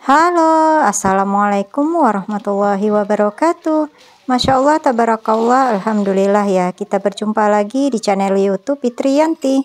Halo, assalamualaikum warahmatullahi wabarakatuh. Masya Allah, tabarakallah, alhamdulillah ya. Kita berjumpa lagi di channel YouTube Fitriyanti.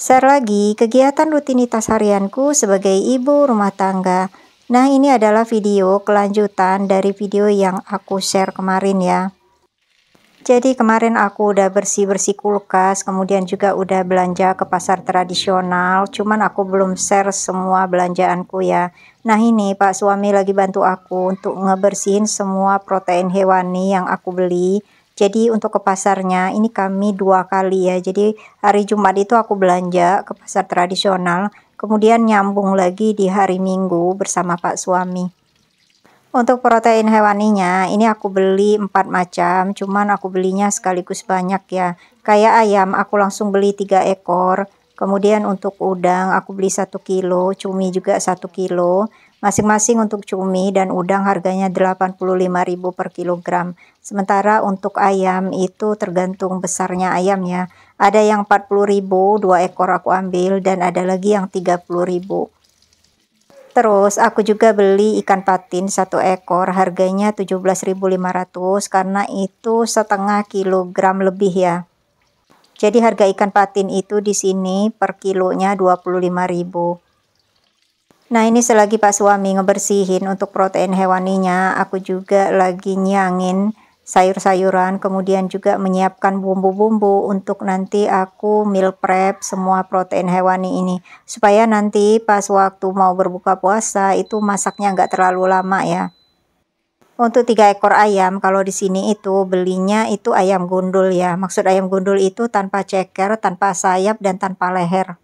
Share lagi kegiatan rutinitas harianku sebagai ibu rumah tangga. Nah, ini adalah video kelanjutan dari video yang aku share kemarin ya. Jadi kemarin aku udah bersih-bersih kulkas, kemudian juga udah belanja ke pasar tradisional, cuman aku belum share semua belanjaanku ya. Nah ini Pak suami lagi bantu aku untuk ngebersihin semua protein hewani yang aku beli. Jadi untuk ke pasarnya ini kami 2 kali ya. Jadi hari Jumat itu aku belanja ke pasar tradisional, kemudian nyambung lagi di hari Minggu bersama Pak suami. Untuk protein hewaninya, ini aku beli 4 macam, cuman aku belinya sekaligus banyak ya. Kayak ayam, aku langsung beli 3 ekor. Kemudian untuk udang, aku beli 1 kilo, cumi juga 1 kilo. Masing-masing untuk cumi dan udang harganya 85.000 per kilogram. Sementara untuk ayam itu tergantung besarnya ayam ya. Ada yang 40.000, 2 ekor aku ambil, dan ada lagi yang 30.000. Terus aku juga beli ikan patin 1 ekor, harganya 17.500 karena itu setengah kilogram lebih ya. Jadi harga ikan patin itu di sini per kilonya 25.000. Nah ini selagi Pak suami ngebersihin untuk protein hewaninya, aku juga lagi nyangin sayur-sayuran, kemudian juga menyiapkan bumbu-bumbu untuk nanti aku meal prep semua protein hewani ini, supaya nanti pas waktu mau berbuka puasa itu masaknya nggak terlalu lama ya. Untuk 3 ekor ayam, kalau di sini itu belinya itu ayam gundul ya. Maksud ayam gundul itu tanpa ceker, tanpa sayap, dan tanpa leher.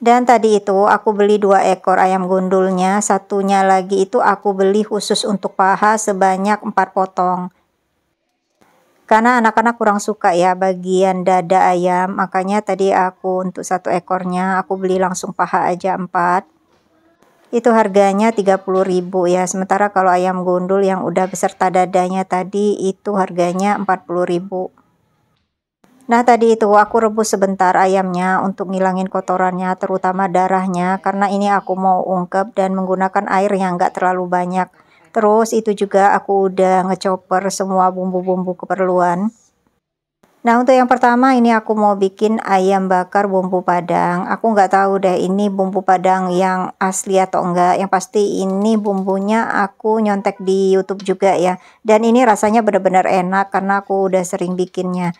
Dan tadi itu aku beli 2 ekor ayam gundulnya, satunya lagi itu aku beli khusus untuk paha sebanyak 4 potong. Karena anak-anak kurang suka ya bagian dada ayam, makanya tadi aku untuk 1 ekornya aku beli langsung paha aja 4. Itu harganya 30.000 ya. Sementara kalau ayam gundul yang udah beserta dadanya tadi itu harganya 40.000. Nah tadi itu aku rebus sebentar ayamnya untuk ngilangin kotorannya, terutama darahnya, karena ini aku mau ungkep dan menggunakan air yang enggak terlalu banyak. Terus itu juga aku udah ngechopper semua bumbu-bumbu keperluan. Nah untuk yang pertama ini aku mau bikin ayam bakar bumbu padang. Aku nggak tahu deh ini bumbu padang yang asli atau enggak. Yang pasti ini bumbunya aku nyontek di YouTube juga ya. Dan ini rasanya benar-benar enak karena aku udah sering bikinnya.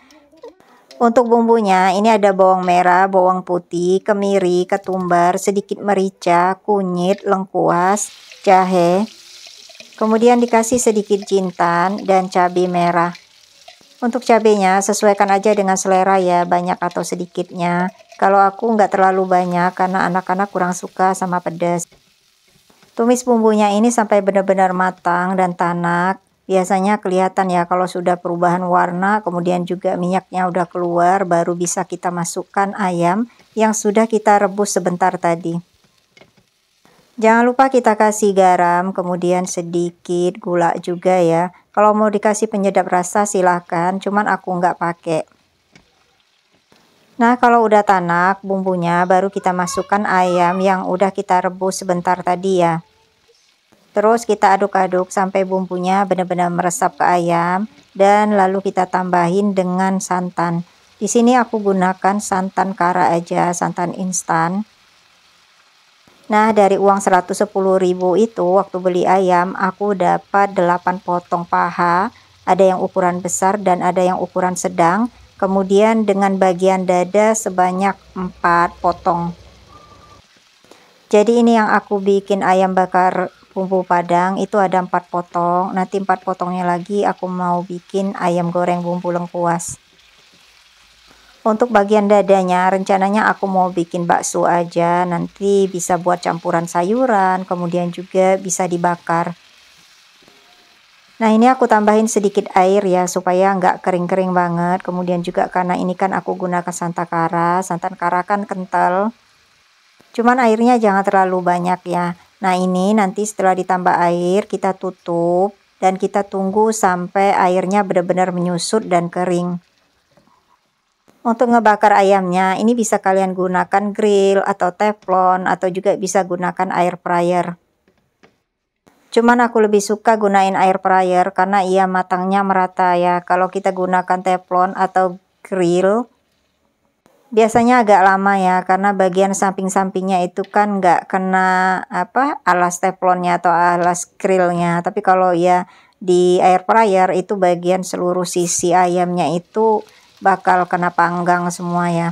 Untuk bumbunya ini ada bawang merah, bawang putih, kemiri, ketumbar, sedikit merica, kunyit, lengkuas, jahe. Kemudian dikasih sedikit jintan dan cabai merah. Untuk cabenya sesuaikan aja dengan selera ya, banyak atau sedikitnya. Kalau aku nggak terlalu banyak karena anak-anak kurang suka sama pedas. Tumis bumbunya ini sampai benar-benar matang dan tanak. Biasanya kelihatan ya kalau sudah perubahan warna, kemudian juga minyaknya udah keluar, baru bisa kita masukkan ayam yang sudah kita rebus sebentar tadi. Jangan lupa kita kasih garam, kemudian sedikit gula juga ya. Kalau mau dikasih penyedap rasa silahkan, cuman aku nggak pakai. Nah kalau udah tanak bumbunya, baru kita masukkan ayam yang udah kita rebus sebentar tadi ya. Terus kita aduk-aduk sampai bumbunya benar-benar meresap ke ayam, dan lalu kita tambahin dengan santan. Di sini aku gunakan santan kara aja, santan instan. Nah dari uang 110.000 itu waktu beli ayam aku dapat 8 potong paha, ada yang ukuran besar dan ada yang ukuran sedang, kemudian dengan bagian dada sebanyak 4 potong. Jadi ini yang aku bikin ayam bakar bumbu padang itu ada 4 potong, nanti 4 potongnya lagi aku mau bikin ayam goreng bumbu lengkuas. Untuk bagian dadanya rencananya aku mau bikin bakso aja, nanti bisa buat campuran sayuran, kemudian juga bisa dibakar. Nah ini aku tambahin sedikit air ya supaya nggak kering-kering banget, kemudian juga karena ini kan aku gunakan santan kara kan kental. Cuman airnya jangan terlalu banyak ya. Nah ini nanti setelah ditambah air kita tutup dan kita tunggu sampai airnya benar-benar menyusut dan kering. Untuk ngebakar ayamnya, ini bisa kalian gunakan grill atau teflon atau juga bisa gunakan air fryer. Cuman aku lebih suka gunain air fryer karena ia matangnya merata ya. Kalau kita gunakan teflon atau grill, biasanya agak lama ya karena bagian samping-sampingnya itu kan nggak kena alas teflonnya atau alas grillnya. Tapi kalau ya di air fryer itu bagian seluruh sisi ayamnya itu bakal kena panggang semua ya.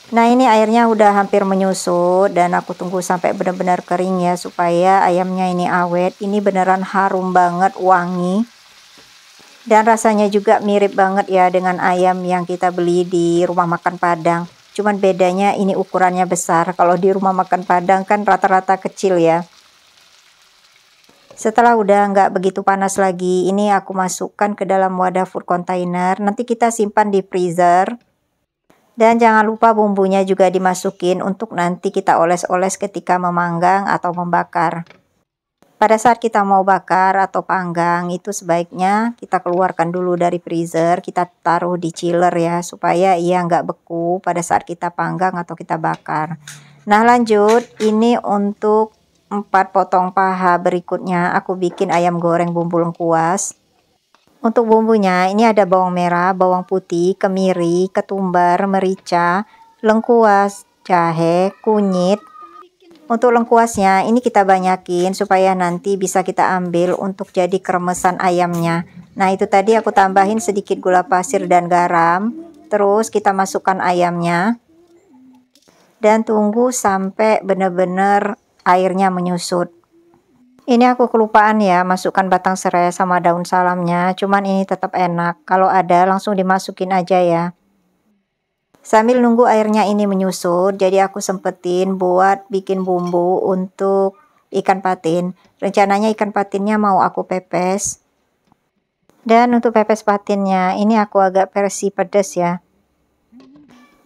Nah ini airnya udah hampir menyusut dan aku tunggu sampai benar-benar kering ya supaya ayamnya ini awet. Ini beneran harum banget, wangi. Dan rasanya juga mirip banget ya dengan ayam yang kita beli di rumah makan Padang. Cuman bedanya ini ukurannya besar. Kalau di rumah makan Padang kan rata-rata kecil ya. Setelah udah nggak begitu panas lagi, ini aku masukkan ke dalam wadah food container. Nanti kita simpan di freezer. Dan jangan lupa bumbunya juga dimasukin untuk nanti kita oles-oles ketika memanggang atau membakar. Pada saat kita mau bakar atau panggang, itu sebaiknya kita keluarkan dulu dari freezer, kita taruh di chiller ya, supaya ia nggak beku pada saat kita panggang atau kita bakar. Nah lanjut, ini untuk 4 potong paha berikutnya aku bikin ayam goreng bumbu lengkuas. Untuk bumbunya ini ada bawang merah, bawang putih, kemiri, ketumbar, merica, lengkuas, jahe, kunyit. Untuk lengkuasnya ini kita banyakin supaya nanti bisa kita ambil untuk jadi kremesan ayamnya. Nah itu tadi aku tambahin sedikit gula pasir dan garam. Terus kita masukkan ayamnya. Dan tunggu sampai benar-benar airnya menyusut. Ini aku kelupaan ya masukkan batang serai sama daun salamnya. Cuman ini tetap enak. Kalau ada langsung dimasukin aja ya. Sambil nunggu airnya ini menyusut, jadi aku sempetin buat bikin bumbu untuk ikan patin. Rencananya ikan patinnya mau aku pepes. Dan untuk pepes patinnya ini aku agak versi pedas ya.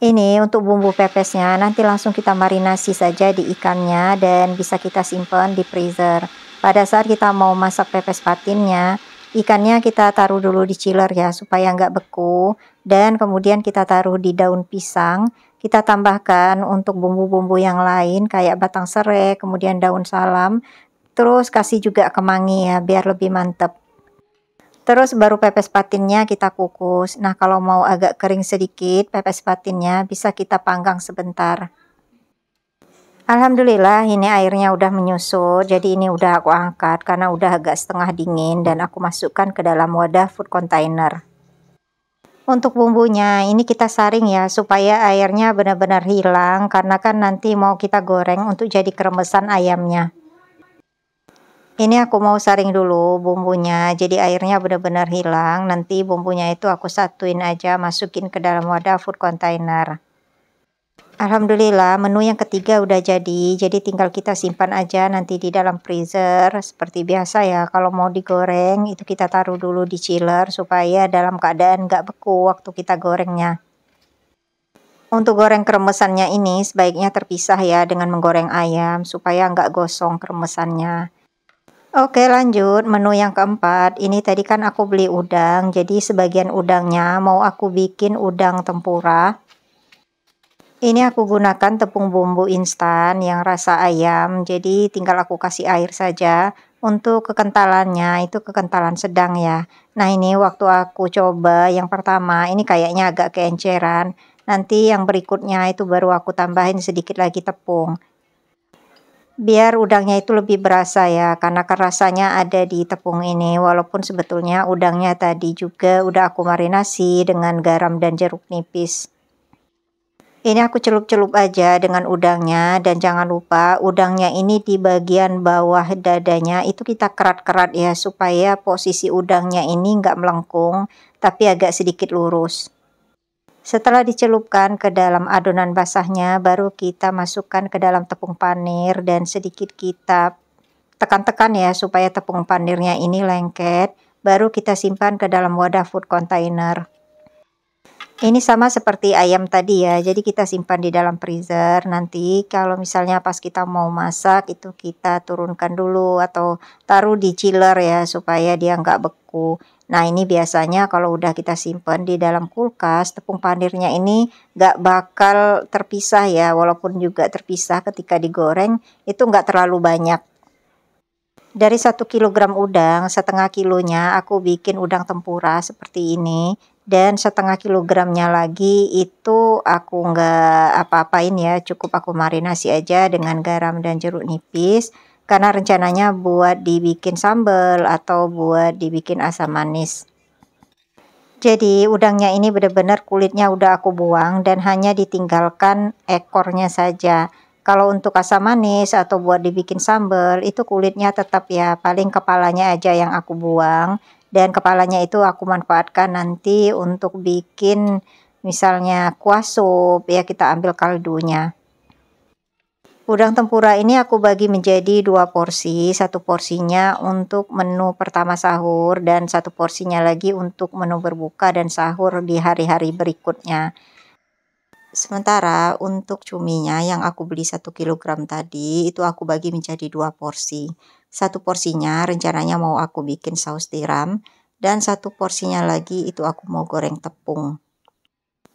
Ini untuk bumbu pepesnya, nanti langsung kita marinasi saja di ikannya dan bisa kita simpan di freezer. Pada saat kita mau masak pepes patinnya, ikannya kita taruh dulu di chiller ya, supaya nggak beku. Dan kemudian kita taruh di daun pisang, kita tambahkan untuk bumbu-bumbu yang lain kayak batang serai, kemudian daun salam. Terus kasih juga kemangi ya, biar lebih mantep. Terus baru pepes patinnya kita kukus. Nah kalau mau agak kering sedikit pepes patinnya bisa kita panggang sebentar. Alhamdulillah ini airnya udah menyusut. Jadi ini udah aku angkat karena udah agak setengah dingin dan aku masukkan ke dalam wadah food container. Untuk bumbunya ini kita saring ya supaya airnya benar-benar hilang karena kan nanti mau kita goreng untuk jadi kremesan ayamnya. Ini aku mau saring dulu bumbunya, jadi airnya benar-benar hilang. Nanti bumbunya itu aku satuin aja, masukin ke dalam wadah food container. Alhamdulillah menu yang ketiga udah jadi tinggal kita simpan aja nanti di dalam freezer. Seperti biasa ya, kalau mau digoreng itu kita taruh dulu di chiller supaya dalam keadaan nggak beku waktu kita gorengnya. Untuk goreng kremesannya ini sebaiknya terpisah ya dengan menggoreng ayam supaya nggak gosong kremesannya. Oke lanjut menu yang keempat. Ini tadi kan aku beli udang, jadi sebagian udangnya mau aku bikin udang tempura. Ini aku gunakan tepung bumbu instan yang rasa ayam, jadi tinggal aku kasih air saja. Untuk kekentalannya itu kekentalan sedang ya. Nah ini waktu aku coba yang pertama ini kayaknya agak keenceran. Nanti yang berikutnya itu baru aku tambahin sedikit lagi tepung. Biar udangnya itu lebih berasa ya, karena kan rasanya ada di tepung ini. Walaupun sebetulnya udangnya tadi juga udah aku marinasi dengan garam dan jeruk nipis. Ini aku celup-celup aja dengan udangnya dan jangan lupa udangnya ini di bagian bawah dadanya itu kita kerat-kerat ya supaya posisi udangnya ini nggak melengkung tapi agak sedikit lurus. Setelah dicelupkan ke dalam adonan basahnya, baru kita masukkan ke dalam tepung panir dan sedikit kita tekan-tekan ya supaya tepung panirnya ini lengket. Baru kita simpan ke dalam wadah food container. Ini sama seperti ayam tadi ya, jadi kita simpan di dalam freezer. Nanti kalau misalnya pas kita mau masak itu kita turunkan dulu atau taruh di chiller ya supaya dia nggak beku. Nah, ini biasanya kalau udah kita simpan di dalam kulkas, tepung panirnya ini nggak bakal terpisah ya, walaupun juga terpisah ketika digoreng, itu nggak terlalu banyak. Dari 1 kilogram udang, setengah kilonya aku bikin udang tempura seperti ini. Dan setengah kilogramnya lagi itu aku nggak apa-apain ya, cukup aku marinasi aja dengan garam dan jeruk nipis. Karena rencananya buat dibikin sambal atau buat dibikin asam manis. Jadi udangnya ini benar-benar kulitnya udah aku buang dan hanya ditinggalkan ekornya saja. Kalau untuk asam manis atau buat dibikin sambal itu kulitnya tetap ya, paling kepalanya aja yang aku buang. Dan kepalanya itu aku manfaatkan nanti untuk bikin misalnya kuah sup ya, kita ambil kaldunya. Udang tempura ini aku bagi menjadi 2 porsi, satu porsinya untuk menu pertama sahur dan satu porsinya lagi untuk menu berbuka dan sahur di hari-hari berikutnya. Sementara untuk cuminya yang aku beli 1 kilogram tadi itu aku bagi menjadi 2 porsi. Satu porsinya rencananya mau aku bikin saus tiram dan satu porsinya lagi itu aku mau goreng tepung.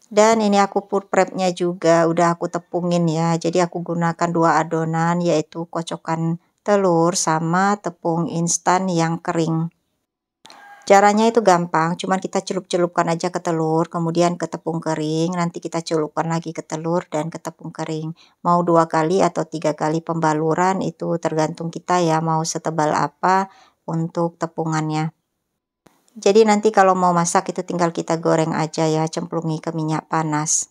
Dan ini aku food prepnya juga udah aku tepungin ya. Jadi aku gunakan 2 adonan yaitu kocokan telur sama tepung instan yang kering. Caranya itu gampang, cuman kita celup-celupkan aja ke telur, kemudian ke tepung kering, nanti kita celupkan lagi ke telur dan ke tepung kering. Mau 2 kali atau 3 kali pembaluran itu tergantung kita ya, mau setebal apa untuk tepungannya. Jadi nanti kalau mau masak itu tinggal kita goreng aja ya, cemplungi ke minyak panas.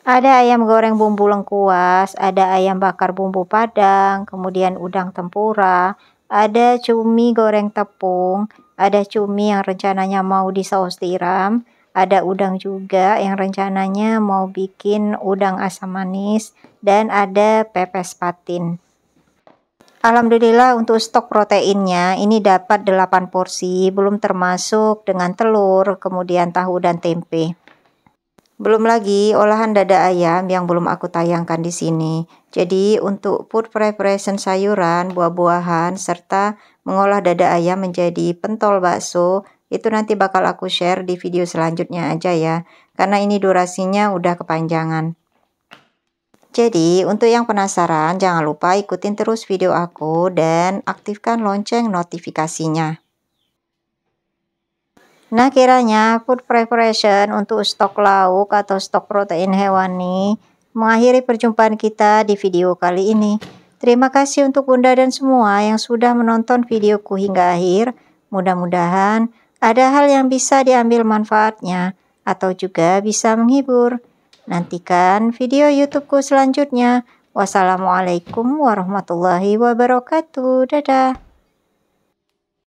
Ada ayam goreng bumbu lengkuas, ada ayam bakar bumbu padang, kemudian udang tempura, ada cumi goreng tepung, ada cumi yang rencananya mau di saus tiram, ada udang juga yang rencananya mau bikin udang asam manis, dan ada pepes patin. Alhamdulillah untuk stok proteinnya ini dapat 8 porsi, belum termasuk dengan telur, kemudian tahu dan tempe. Belum lagi olahan dada ayam yang belum aku tayangkan di sini. Jadi untuk food preparation sayuran, buah-buahan, serta mengolah dada ayam menjadi pentol bakso, itu nanti bakal aku share di video selanjutnya aja ya. Karena ini durasinya udah kepanjangan. Jadi, untuk yang penasaran, jangan lupa ikutin terus video aku dan aktifkan lonceng notifikasinya. Nah, kiranya food preparation untuk stok lauk atau stok protein hewani mengakhiri perjumpaan kita di video kali ini. Terima kasih untuk Bunda dan semua yang sudah menonton videoku hingga akhir. Mudah-mudahan ada hal yang bisa diambil manfaatnya atau juga bisa menghibur. Nantikan video YouTubeku selanjutnya. Wassalamualaikum warahmatullahi wabarakatuh. Dadah.